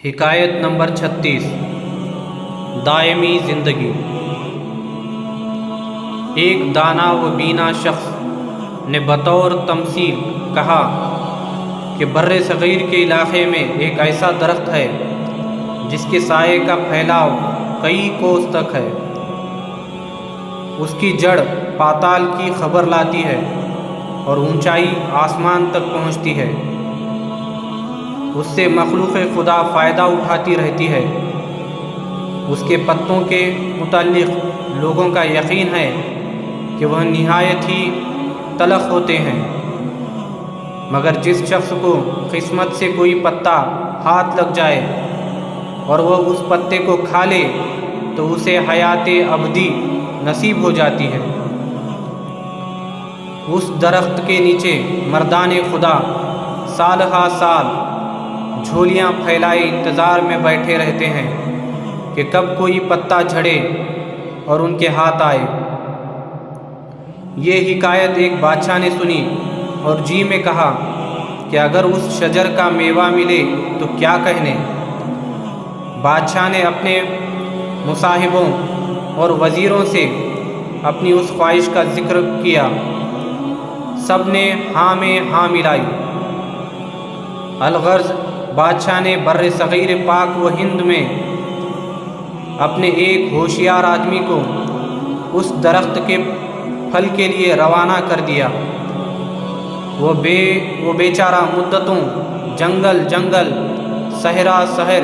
حکایت نمبر 36 دائمی زندگی۔ ایک دانا و بینا شخص نے بطور تمثیل کہا کہ بر صغیر کے علاقے میں ایک ایسا درخت ہے جس کے سائے کا پھیلاؤ کئی کوس تک ہے۔ اس کی جڑ پاتال کی خبر لاتی ہے اور اونچائی آسمان تک پہنچتی ہے۔ اس سے مخلوق خدا فائدہ اٹھاتی رہتی ہے۔ اس کے پتوں کے متعلق لوگوں کا یقین ہے کہ وہ نہایت ہی تلخ ہوتے ہیں، مگر جس شخص کو قسمت سے کوئی پتا ہاتھ لگ جائے اور وہ اس پتے کو کھا لے تو اسے حیات ابدی نصیب ہو جاتی ہے۔ اس درخت کے نیچے مردان خدا سال ہا سال جھولیاں پھیلائے انتظار میں بیٹھے رہتے ہیں کہ کب کوئی پتا جھڑے اور ان کے ہاتھ آئے۔ یہ حکایت ایک بادشاہ نے سنی اور جی میں کہا کہ اگر اس شجر کا میوہ ملے تو کیا کہنے۔ بادشاہ نے اپنے مصاحبوں اور وزیروں سے اپنی اس خواہش کا ذکر کیا، سب نے ہاں میں ہاں ملائی۔ الغرض بادشاہ نے بر صغیر پاک و ہند میں اپنے ایک ہوشیار آدمی کو اس درخت کے پھل کے لیے روانہ کر دیا۔ وہ بیچارہ مدتوں جنگل جنگل صحرا شہر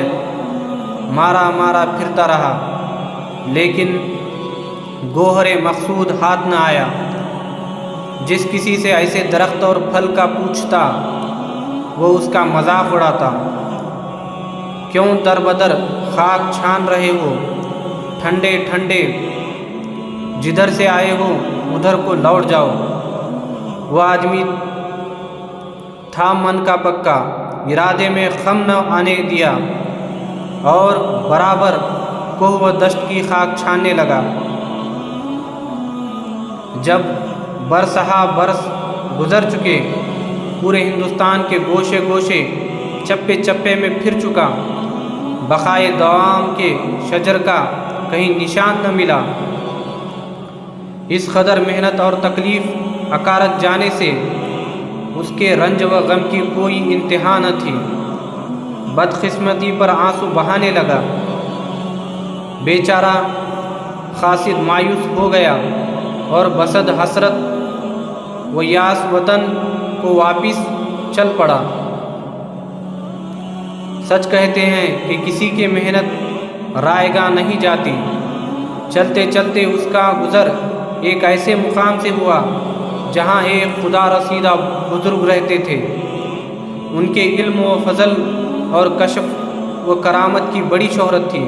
مارا پھرتا رہا، لیکن گوہر مقصود ہاتھ نہ آیا۔ جس کسی سے ایسے درخت اور پھل کا پوچھتا وہ اس کا مذاق اڑاتا۔ کیوں در بدر خاک چھان رہے ہو، ٹھنڈے ٹھنڈے جدھر سے آئے ہو ادھر کو لوٹ جاؤ۔ وہ آدمی تھا من کا پکا، ارادے میں خم نہ آنے دیا اور برابر کوہ و دشت کی خاک چھاننے لگا۔ جب برسہا برس گزر چکے، پورے ہندوستان کے گوشے گوشے چپے چپے میں پھر چکا، بقائے دوام کے شجر کا کہیں نشان نہ ملا۔ اس قدر محنت اور تکلیف اکارت جانے سے اس کے رنج و غم کی کوئی انتہا نہ تھی۔ بدقسمتی پر آنسو بہانے لگا۔ بیچارہ قاصد مایوس ہو گیا اور بصد حسرت و یاس وطن کو واپس چل پڑا۔ سچ کہتے ہیں کہ کسی کی محنت رائے گاہ نہیں جاتی۔ چلتے چلتے اس کا گزر ایک ایسے مقام سے ہوا جہاں ایک خدا رسیدہ بزرگ رہتے تھے۔ ان کے علم و فضل اور کشف و کرامت کی بڑی شہرت تھی۔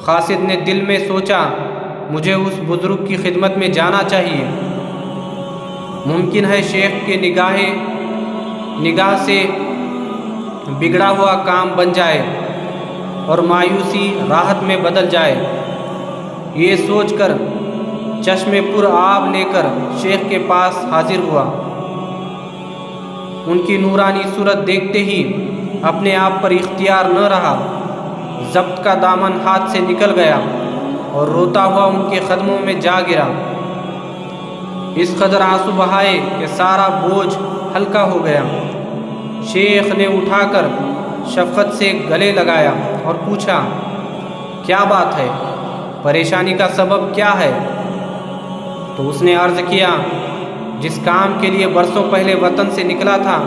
قاصد نے دل میں سوچا، مجھے اس بزرگ کی خدمت میں جانا چاہیے۔ ممکن ہے شیخ کے نگاہ سے بگڑا ہوا کام بن جائے اور مایوسی راحت میں بدل جائے۔ یہ سوچ کر چشم پر آب لے کر شیخ کے پاس حاضر ہوا۔ ان کی نورانی صورت دیکھتے ہی اپنے آپ پر اختیار نہ رہا، ضبط کا دامن ہاتھ سے نکل گیا اور روتا ہوا ان کے قدموں میں جا گرا۔ اس قدر آنسو بہائے کہ سارا بوجھ ہلکا ہو گیا۔ شیخ نے اٹھا کر شفقت سے گلے لگایا اور پوچھا، کیا بات ہے؟ پریشانی کا سبب کیا ہے؟ تو اس نے عرض کیا، جس کام کے لیے برسوں پہلے وطن سے نکلا تھا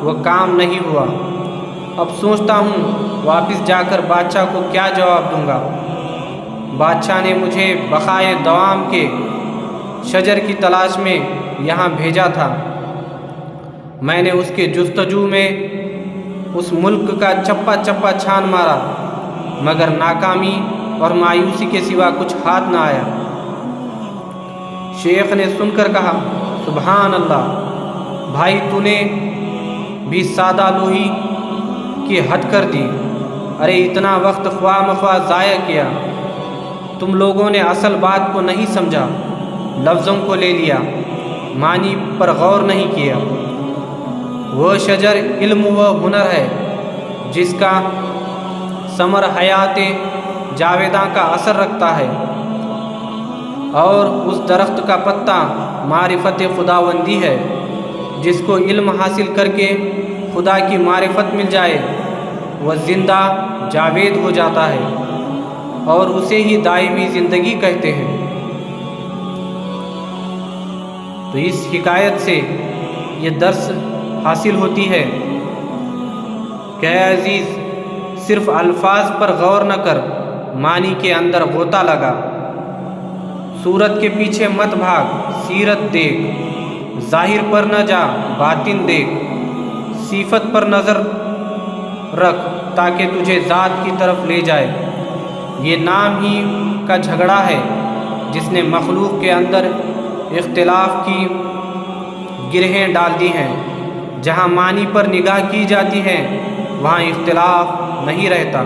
وہ کام نہیں ہوا۔ اب سوچتا ہوں واپس جا کر بادشاہ کو کیا جواب دوں گا۔ بادشاہ نے مجھے بقائے دوام کے شجر کی تلاش میں یہاں بھیجا تھا۔ میں نے اس کے جستجو میں اس ملک کا چپا چپا چھان مارا، مگر ناکامی اور مایوسی کے سوا کچھ ہاتھ نہ آیا۔ شیخ نے سن کر کہا، سبحان اللہ، بھائی تو نے بھی سادہ لوہی کی حد کر دی۔ ارے اتنا وقت خواہ مخواہ ضائع کیا۔ تم لوگوں نے اصل بات کو نہیں سمجھا، لفظوں کو لے لیا، معنی پر غور نہیں کیا۔ وہ شجر علم و ہنر ہے جس کا ثمر حیات جاویداں کا اثر رکھتا ہے، اور اس درخت کا پتا معرفت خداوندی ہے جس کو علم حاصل کر کے خدا کی معرفت مل جائے وہ زندہ جاوید ہو جاتا ہے، اور اسے ہی دائمی زندگی کہتے ہیں۔ تو اس حکایت سے یہ درس حاصل ہوتی ہے کہ اے عزیز، صرف الفاظ پر غور نہ کر، معنی کے اندر غوطہ لگا، صورت کے پیچھے مت بھاگ، سیرت دیکھ، ظاہر پر نہ جا، باطن دیکھ، صفت پر نظر رکھ تاکہ تجھے ذات کی طرف لے جائے۔ یہ نام ہی کا جھگڑا ہے جس نے مخلوق کے اندر اختلاف کی گرہیں ڈال دی ہیں۔ جہاں معنی پر نگاہ کی جاتی ہے وہاں اختلاف نہیں رہتا۔